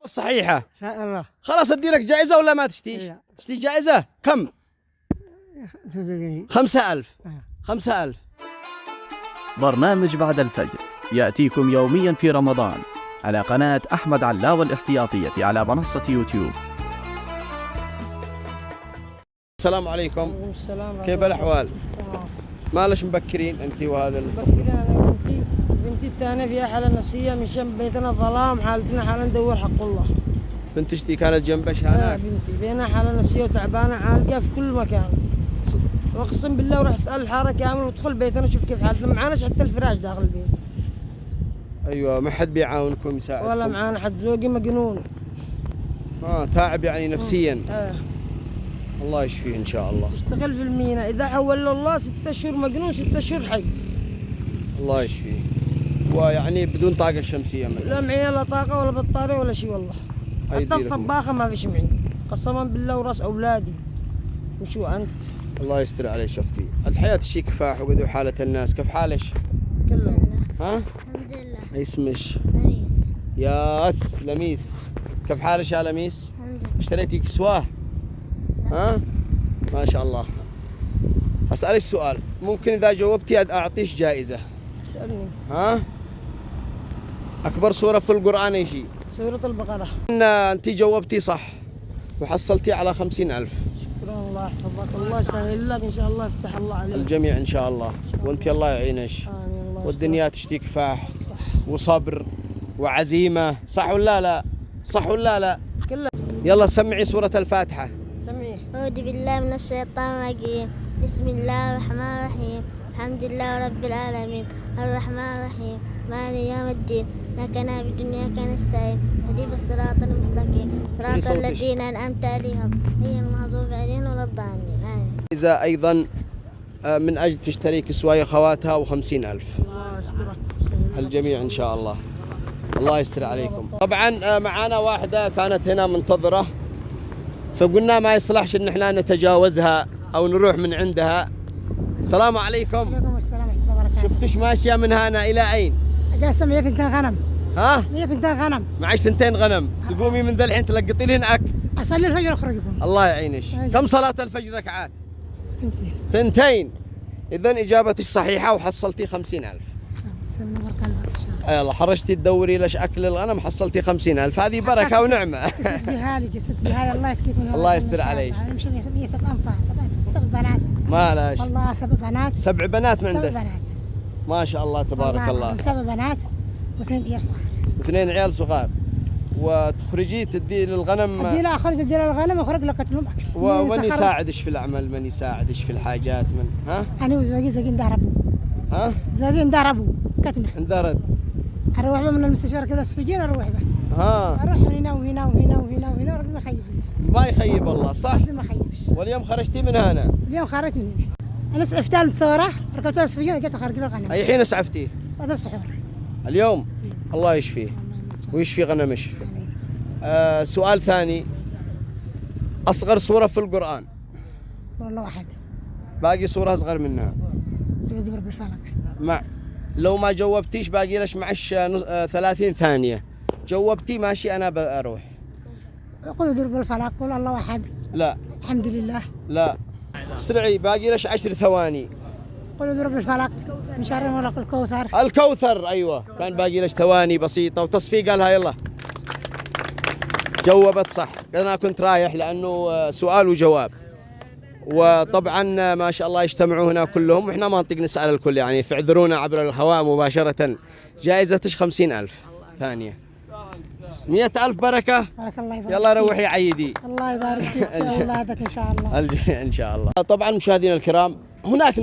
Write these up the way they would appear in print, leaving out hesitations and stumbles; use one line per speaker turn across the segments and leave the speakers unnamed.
صحيحة.
ان شاء الله.
خلاص ادي لك جائزة ولا ما تشتيش؟ تشتي جائزة كم؟ 5000. 5000.
برنامج بعد الفجر يأتيكم يوميا في رمضان على قناة أحمد علاوة الاحتياطية على منصة يوتيوب.
السلام عليكم.
السلام.
كيف الأحوال؟ مالش مبكرين أنت وهذا
مبكرين. أنا بنتي الثانية فيها حالة نفسية من شم بيتنا ظلام، حالتنا حالة ندور حق الله.
بنتش دي كانت جنبش هناك؟
بنتي بينها حالة نفسية وتعبانة عالقة في كل مكان. واقسم بالله وراح اسال الحاره كامل وادخل بيتنا اشوف كيف حالتنا، معاناش حتى الفراش داخل البيت.
ايوه ما حد بيعاونكم يساعدكم؟
ولا معانا حد، زوجي مجنون.
تعب يعني نفسيا.
آه.
الله يشفيه ان شاء الله.
اشتغل في المينا، اذا حول له الله 6 شهور مجنون 6 شهور حي.
الله يشفيه. ويعني بدون طاقه شمسيه مثلا؟
لا معي لا طاقه ولا بطاريه ولا شيء والله. حتى الطباخه ما فيش معي قسما بالله وراس اولادي. وشو انت؟
الله يستر عليك اختي. الحياه شي كفاح وقدو حاله الناس. كيف حالك؟
كله
ها؟
الحمد لله.
اي اسمش؟
لميس.
ياس لميس. كيف حالك يا لميس؟
الحمد لله.
اشتريتي كسوة؟ ها؟ ما شاء الله. اسالك سؤال، ممكن اذا جاوبتي اعطيش جائزه.
اسالني.
ها؟ اكبر سوره في القران ايش هي؟
سورة البقرة.
انت جاوبتي صح وحصلتي على 50,000.
شكرا الله يحفظك، الله يسهل لك ان شاء الله، يفتح الله عليك.
الجميع ان شاء الله. وانت الله يعينك.
امين. الله
والدنيا تشتي كفاح وصبر وعزيمه، صح ولا لا؟ صح ولا لا؟
كله.
يلا سمعي سوره الفاتحه.
سميه.
أعوذ بالله من الشيطان الرجيم. بسم الله الرحمن الرحيم. الحمد لله رب العالمين الرحمن الرحيم مالك يوم الدين. إياك نعبد وإياك نستعين اهدنا الصراط المستقيم صراط الذين أنعمت عليهم غير المغضوب عليهم ولا الضالين. آمين.
إذا أيضا من أجل تشتري كسوة خواتها و50,000.
الله يسترك.
الجميع إن شاء الله. الله يستر عليكم. طبعا معانا واحدة كانت هنا منتظرة، فقلنا ما يصلحش إن احنا نتجاوزها أو نروح من عندها. السلام عليكم.
وعليكم السلام ورحمة الله وبركاته.
شفتش ماشية من هنا إلى أين؟
جالسة 100 بنتين غنم.
ها؟
100 بنتين غنم.
معيش 2 غنم، تقومي من ذا الحين تلقطي لي هناك.
أصلي الفجر أخرج لكم.
الله يعينك. كم صلاة الفجر ركعات؟
2.
2. إذن إجابتك صحيحة وحصلتي 50,000.
تسلم نور قلبك إن شاء الله.
يلا حرشتي تدوري ليش أكل الغنم، حصلتي 50,000. هذه بركة ونعمة.
قصة بهالي قصة بهالي الله يكسيك من
الله يستر عليك.
يمشي 7 أنفار 7 بنات.
مالاش؟
والله 7 بنات.
7 بنات من
7
عندك؟
بنات.
ما شاء الله تبارك الله.
7 بنات و2 عيال صغار.
2 عيال صغار. وتخرجي تدي للغنم.
ادي له اخرج، ادي له الغنم واخرج له لهم اكل.
ومن يساعدش في العمل؟ من يساعدش في الحاجات؟ من ها؟
انا وزوجي زوجين ضربوا.
ها؟
زوجين ضربوا كتمه.
اندرد.
اروح به من المستشفى كذا السجين، اروح به.
ها؟
اروح هنا وهنا وهنا وهنا وهنا، ربي ما يخيبنيش.
ما يخيب الله، صح؟
ربي ما يخيبش.
واليوم خرجتي من هنا؟
اليوم خرجت من هنا. انا سعفت الثوره، ركبت السجين وجيت اخرج له الغنم.
اي حين اسعفتيه؟
هذا السحور.
اليوم؟ الله يشفيه ويشفي غنم يشفي. سؤال ثاني، أصغر سورة في القرآن؟
والله واحد.
باقي سورة أصغر منها.
جود رب الفلق.
لو ما جاوبتيش باقي لش معش 30 ثانية. جاوبتي ماشي أنا بروح.
قل ضرب الفلق، قل الله واحد.
لا.
الحمد لله.
لا. اسرعي باقي لش 10 ثواني.
قل ضرب الفلق من شر ما خلق الكوثر.
الكوثر، أيوة. كان باقي لش ثواني بسيطة وتصفيق قالها. يلا. جاوبت صح. أنا كنت رايح لأنه سؤال وجواب، وطبعا ما شاء الله يجتمعوا هنا كلهم وإحنا ما نطيق نسأل الكل، يعني فاعذرونا عبر الهواء مباشرة. جائزتش 50,000 ثانية. 100,000 بركة.
بارك الله يبارك.
يلا روحي عيدي.
الله يبارك فيك أولادك إن شاء الله.
إن شاء الله. طبعا مشاهدينا الكرام، هناك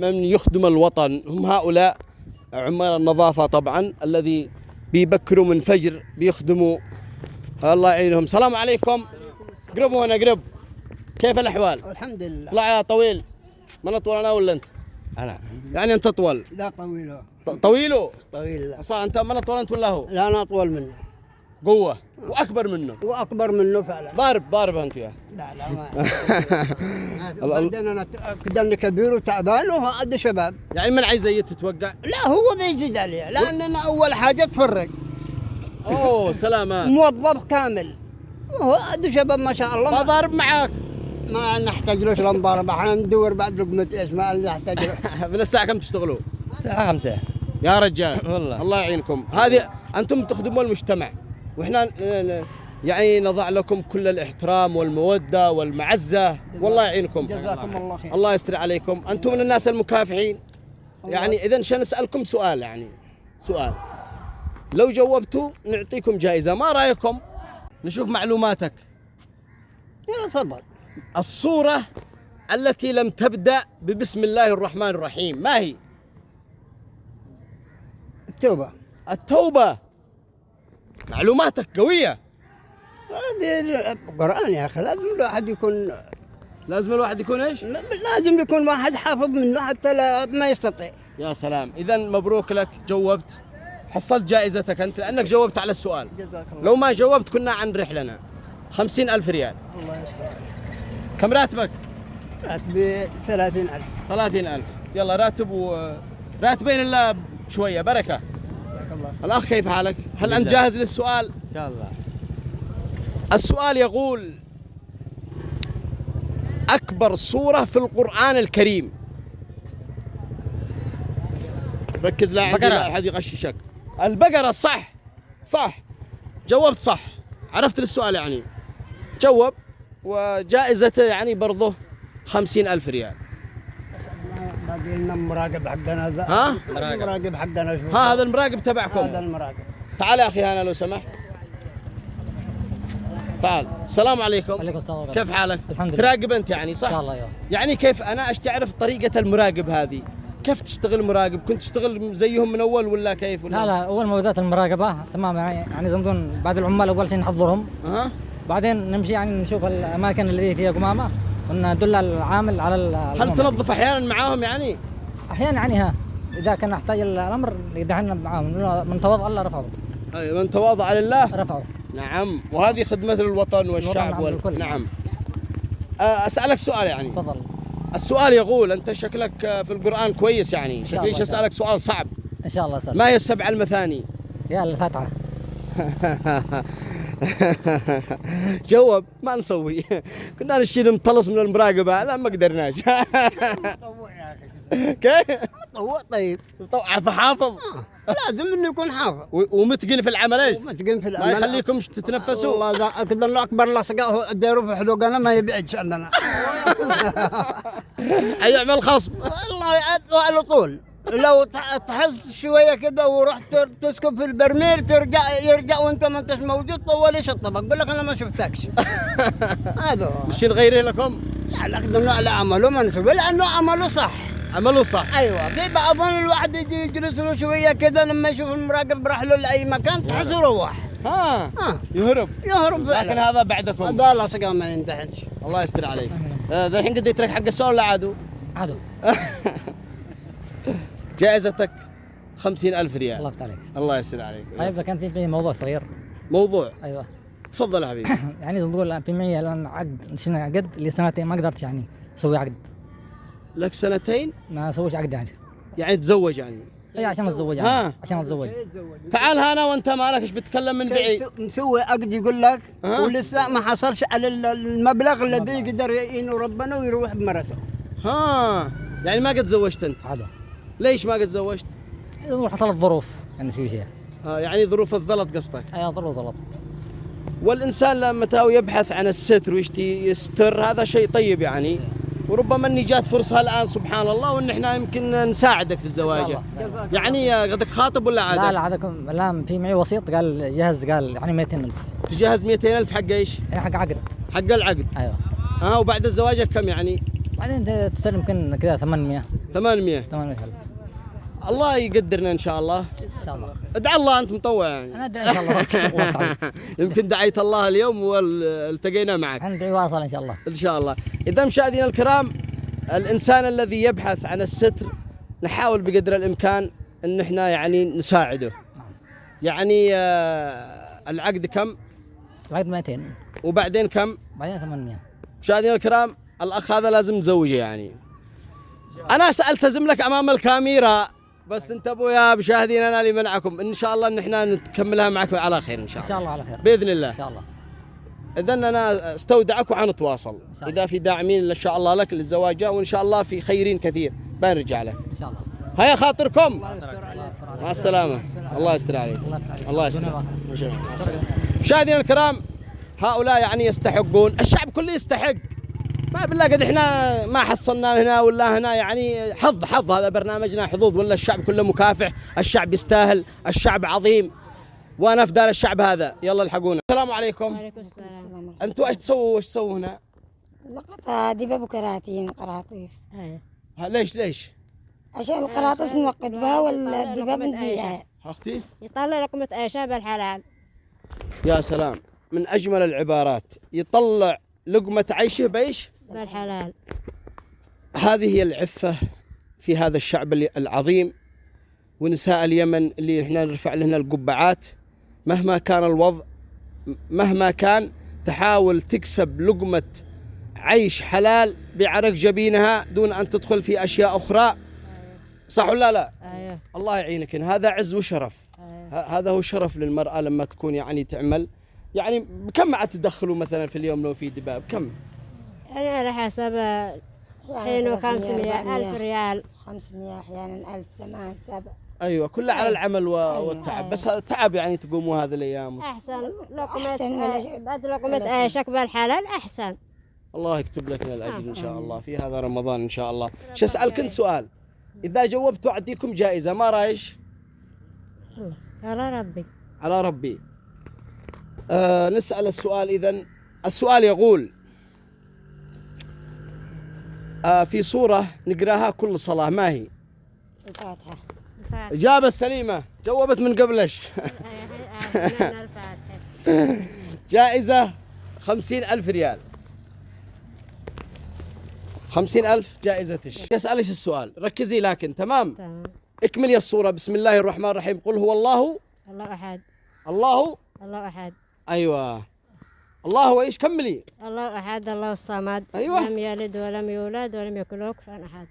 من يخدم الوطن، هم هؤلاء عمال النظافة طبعا الذي بيبكروا من فجر بيخدموا. الله يعينهم. السلام عليكم. قربوا هنا قرب. كيف الأحوال؟
الحمد لله.
طلع يا طويل. من أطول أنا ولا أنت؟
أنا.
يعني أنت أطول.
لا طويل.
طويله؟
طويل لا.
صح. أنت من أطول أنت ولا هو؟
لا أنا أطول منه.
قوة وأكبر منه.
وأكبر منه فعلا.
ضارب أنت يا.
لا ما. بعدين أنا قدامي كبير وتعبان وهذا شباب.
يعني من عايز تتوقع؟
لا هو بيزيد عليه، لأننا أول حاجة تفرق.
اوه سلامات.
موظف كامل. هو عنده شباب ما شاء الله.
ما ضارب معاك؟
ما نحتاج له شلون ضارب، احنا ندور بعد لقمة ايش ما نحتاج له.
من الساعة كم تشتغلوا؟
الساعة 5
يا رجال
والله.
الله يعينكم. هذه أنتم تخدمون المجتمع، وإحنا يعني نضع لكم كل الاحترام والمودة والمعزة، والله يعينكم.
جزاكم الله خير.
الله يستر عليكم. أنتم من الناس المكافحين. يعني إذا شان نسألكم سؤال، يعني سؤال لو جاوبتوا نعطيكم جائزة، ما رأيكم؟ نشوف معلوماتك.
يلا تفضل.
الصورة التي لم تبدأ ببسم الله الرحمن الرحيم ما هي؟
التوبة.
التوبة. معلوماتك قوية.
هذه القرآن يا أخي، لازم الواحد يكون،
لازم الواحد يكون ايش؟
لازم يكون واحد حافظ منه حتى ما يستطيع.
يا سلام. إذا مبروك لك، جاوبت، حصلت جائزتك أنت لأنك جاوبت على السؤال.
جزاك الله.
لو ما جاوبت كنا عن رحلنا. 50,000 ريال.
الله يستر.
كم راتبك؟
راتبي 30,000.
30,000. يلا راتب راتبين الله شوية بركة.
جزاك الله.
الأخ كيف حالك؟ هل أنت جاهز للسؤال؟
إن شاء الله.
السؤال يقول: أكبر سورة في القرآن الكريم. ركز لا عندي لا أحد يغششك. البقرة. صح صح، جاوبت صح، عرفت السؤال يعني. جاوب، وجائزته يعني برضه 50,000 ريال.
باقي لنا المراقب حقنا ذا.
ها؟
المراقب حقنا شو؟
ها هذا المراقب تبعكم.
هذا المراقب.
تعال يا أخي هنا لو سمحت. تعال. السلام عليكم.
عليكم السلام ورحمة الله.
كيف حالك؟
الحمد لله.
تراقب أنت يعني صح؟
إن شاء الله. أيوه.
يعني كيف أنا أشتي أعرف طريقة المراقب هذه، كيف تشتغل مراقب؟ كنت تشتغل زيهم من أول ولا كيف؟ ولا
لا أول ما بدأت المراقبة تمام، يعني زي ما تقول بعد العمال أول شيء نحضرهم،
أها.
بعدين نمشي يعني نشوف الأماكن اللي فيها قمامة وندل العامل على
هل
القمامة.
تنظف أحيانا معاهم يعني؟
أحيانا يعني إذا كان نحتاج الأمر يدعنا معاهم، من تواضع الله رفعه.
أي من تواضع لله
رفعه.
نعم، وهذه خدمة للوطن والشعب
نعم، للكل.
نعم. أسألك سؤال يعني.
تفضل.
السؤال يقول: أنت شكلك في القرآن كويس يعني،
شاء الله.
شكليش أسألك سؤال صعب.
إن شاء الله سهل.
ما هي السبع المثاني؟
يا الفاتحة.
جواب ما نسوي. كنا نشيل مطلص من المراقبة، لا ما قدرناش.
طوع يا أخي.
كيف؟
طوع طيب.
حافظ.
لازم إنه يكون حافظ.
ومتقن في العمل ايش؟
ومتقن في
ما
العمل.
يخليكمش تتنفسوا.
والله ذا أكيد الله أكبر لصقه دايروا في حلوقنا ما يبعدش عننا.
أي يعمل خصم.
والله على طول. لو تحس شويه كذا ورحت تسكب في البرميل يرجع وانت ما انتش موجود، طول ايش الطبق؟ بقول لك انا ما شفتكش. هذا هو.
نشيل غيره لكم؟
لا نقدر على عمله ما نسوي لانه عمله صح.
عملوا صح.
ايوه، في بعضهم الواحد يجي يجلس له شويه كذا لما يشوف المراقب راح له لاي مكان تحس روح.
ها يهرب.
يهرب
لكن هذا بعدكم.
هذا لصقه ما ينتهنش.
الله يستر عليك. ذا الحين قد يترك حق السؤال ولا عادوا؟
عدو.
جائزتك 50,000 ريال.
الله يفتح عليك.
الله يستر عليك.
طيب كان في موضوع صغير.
موضوع.
ايوه.
تفضل يا حبيبي.
يعني نقول في معي الان عقد، نشينا عقد لسنتين ما قدرت يعني اسوي عقد.
لك سنتين؟
ما اسويش عقد
يعني تزوج يعني؟
اي عشان اتزوج يعني.
ها.
عشان اتزوج.
تعال هنا وانت مالك ايش بتتكلم من بعيد؟
نسوي عقد يقول لك ولسه ما حصلش على المبلغ الذي يقدر يعينه ربنا ويروح بمرته.
ها يعني ما قد تزوجت انت؟
عدو.
ليش ما قد تزوجت؟
حصلت ظروف يعني نسوي شيء.
يعني ظروف الزلط قصدك؟
اي ظروف زلط.
والانسان لما تو يبحث عن الستر ويشتي يستر هذا شيء طيب يعني، وربما اني جات فرصه الان سبحان الله وان احنا يمكن نساعدك في الزواج. يعني قدك خاطب ولا عادة؟
لا عادكم الان في معي وسيط قال جهز، قال يعني 200,000.
تجهز 200,000 حق ايش؟
يعني حق عقد.
حق العقد.
ايوه.
وبعد الزواج كم يعني؟
بعدين تستلم يمكن كذا 800.
800,000. الله يقدرنا ان شاء الله.
ان شاء الله.
ادعى الله انت مطوع يعني.
انا ادعي ان شاء الله بس.
يمكن دعيت الله اليوم والتقينا معك.
ندعي واصل ان شاء الله.
ان شاء الله. اذا مشاهدينا الكرام، الانسان الذي يبحث عن الستر نحاول بقدر الامكان ان احنا يعني نساعده. يعني العقد كم؟
العقد 200.
وبعدين كم؟
بعدين 800.
مشاهدينا الكرام، الاخ هذا لازم نزوجه يعني. انا سألتزم لك امام الكاميرا بس انتبهوا يا مشاهدين، انا اللي منعكم، ان شاء الله ان احنا نكملها معكم على خير ان شاء
ان
الله.
شاء الله على خير
باذن الله.
ان شاء الله.
اذا انا استودعك وحنتواصل
شاء الله.
اذا في داعمين ان شاء الله لك للزواج، وان شاء الله في خيرين كثير بنرجع لك.
ان شاء الله.
هيا خاطركم،
الله
مع السلامه، الله يستر عليك، الله يستر.
يستر.
مع السلامة. مشاهدينا الكرام، هؤلاء يعني يستحقون، الشعب كله يستحق. ما بالله قد احنا ما حصلنا هنا ولا هنا، يعني حظ هذا برنامجنا حظوظ، ولا الشعب كله مكافح، الشعب يستاهل، الشعب عظيم، وانا افدال الشعب هذا. يلا الحقونا. السلام عليكم.
وعليكم السلام.
انتوا ايش تسووا هنا؟
لقطة دباب وكراتين قراطيس.
ليش؟
عشان القراطيس نوقد بها والدباب نبيعها.
اختي
يطلع لقمة عيشة بالحلال.
يا سلام، من اجمل العبارات، يطلع لقمة عيشه بايش؟
بالحلال.
هذه هي العفة في هذا الشعب العظيم، ونساء اليمن اللي احنا نرفع لهن القبعات. مهما كان الوضع، مهما كان، تحاول تكسب لقمة عيش حلال بعرق جبينها دون أن تدخل في أشياء أخرى. صح ولا لا؟
ايوه.
الله يعينك. هذا عز وشرف. هذا هو شرف للمرأة لما تكون يعني تعمل. يعني كم عاد تدخلوا مثلا في اليوم لو في دباب؟ كم؟
يعني على حسب حين 500 ألف ريال.
500 أحيانا 1000 8 7.
ايوه، كله على العمل والتعب. بس تعب يعني تقوموا هذه الايام.
أحسن
أحسن
لقمة عيشك بالحلال أحسن.
الله يكتب لك الاجر ان شاء الله في هذا رمضان ان شاء الله. شو اسالك انت سؤال، اذا جاوبتوا اعطيكم جائزه، ما رايش؟
على ربي.
على ربي. نسال السؤال. اذا السؤال يقول في صوره نقراها كل صلاه، ما هي؟
الفاتحة.
اجابه سليمه، جاوبت من قبلش. جائزه 50,000 ريال. 50,000 جائزتش. اسالش السؤال، ركزي لكن. تمام. اكملي الصورة. بسم الله الرحمن الرحيم. قل هو الله
أحد.
الله
أحد.
أيوة. الله هو إيش؟ كملي.
الله أحد الله الصمد.
أيوة.
لم يلد ولم يولد ولم يكن له كفوا أحد.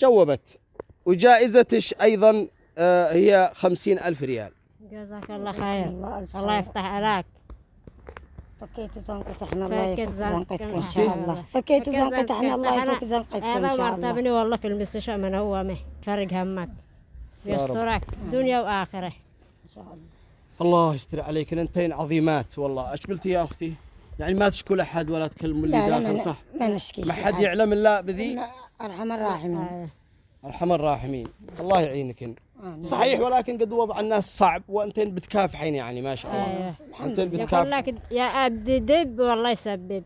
جاوبت. وجائزتش أيضا هي 50,000 ريال.
جزاك الله خير. الله يفتح عليك.
فكيت زنقتحنا الله يفك زنقتكم إن
فكيت.
شاء الله. فكيت زنقتحنا الله يفك زنقتكم إن
هذا
شاء الله.
مرتبني والله في المستشفى من هو مه فرق همك يسترك دنيا وآخرة.
إن شاء الله.
الله يستر عليك، انتين عظيمات والله. ايش قلتي يا اختي؟ يعني ما تشكو احد ولا تكلم اللي داخل، صح؟
ما نشكي.
ما حد يعلم الا بذي.
ارحم الراحمين.
ارحم الراحمين. الله يعينك. صحيح، ولكن قد وضع الناس صعب وانتين بتكافحين يعني ما شاء الله. انتين
يقول
بتكافحين.
لك يا أبدي دب والله يسبب.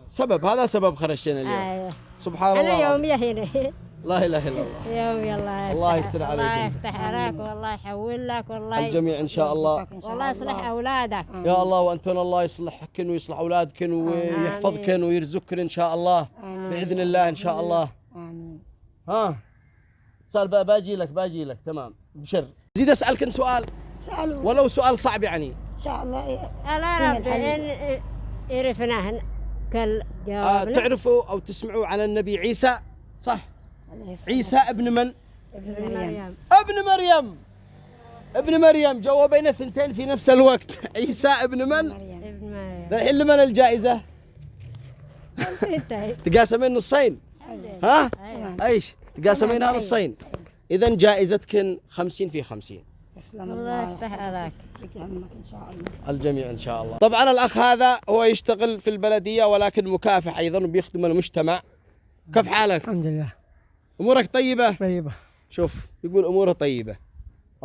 سبب، هذا سبب خرجنا اليوم. سبحان الله.
أنا يومية هنا.
لا اله الا الله.
يومي
الله يستر عليك.
الله يفتح عليك والله يحول لك والله.
الجميع ان شاء الله.
والله يصلح أولادك.
يا الله، وانتن الله يصلحكن ويصلح اولادكن ويحفظكن ويرزقكن ان شاء الله. باذن الله ان شاء الله.
امين.
ها سؤال باجي لك. تمام، بشر. زيد اسالك سؤال،
سألوا
ولو سؤال صعب يعني.
ان شاء الله.
على ربي إن يعرفنا كل جوابنا.
تعرفوا او تسمعوا على النبي عيسى، صح؟ عيسى ابن من؟ ابن مريم. جاوبين ثنتين في نفس الوقت. عيسى ابن من؟
ابن مريم.
الحين لمن الجائزة؟ تقاسمين نصين. ها؟ ايش؟ تقاسمينها نصين. اذا جائزتكن 50 في 50.
تسلم
الله يفتح عليك.
يفك همك ان شاء الله.
الجميع ان شاء الله. طبعا الاخ هذا هو يشتغل في البلدية ولكن مكافح ايضا وبيخدم المجتمع. كيف حالك؟
الحمد لله.
امورك طيبة؟
طيبة.
شوف يقول اموره طيبة.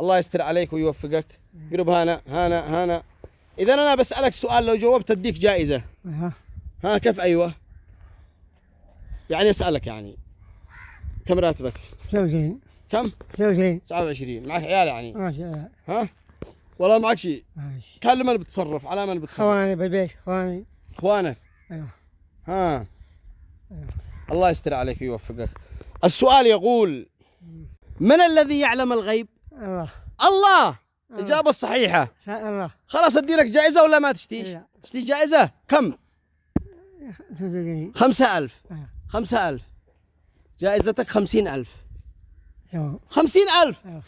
الله يستر عليك ويوفقك. قرب هنا. اذا انا بسألك سؤال، لو جاوبت اديك جائزة. ها كيف؟ ايوه يعني اسألك يعني كم راتبك؟
29.
كم؟
29.
29. معك عيال يعني؟
ما شاء الله.
ها؟ ولا معك شيء؟
ماشي.
كان لمن بتصرف؟ على من بتصرف؟
خواني بالبيت، خواني.
اخوانك؟
ايوه.
ها.
أيوه.
الله يستر عليك ويوفقك. السؤال يقول: من الذي يعلم الغيب؟ الله. الإجابة الصحيحة.
الله.
خلاص ادي لك جائزة ولا ما تشتيش؟
لا.
تشتي جائزة كم؟ 5,000.
أيوه.
5,000. جائزتك 50,000.
50,000.
50,000.
أيوه.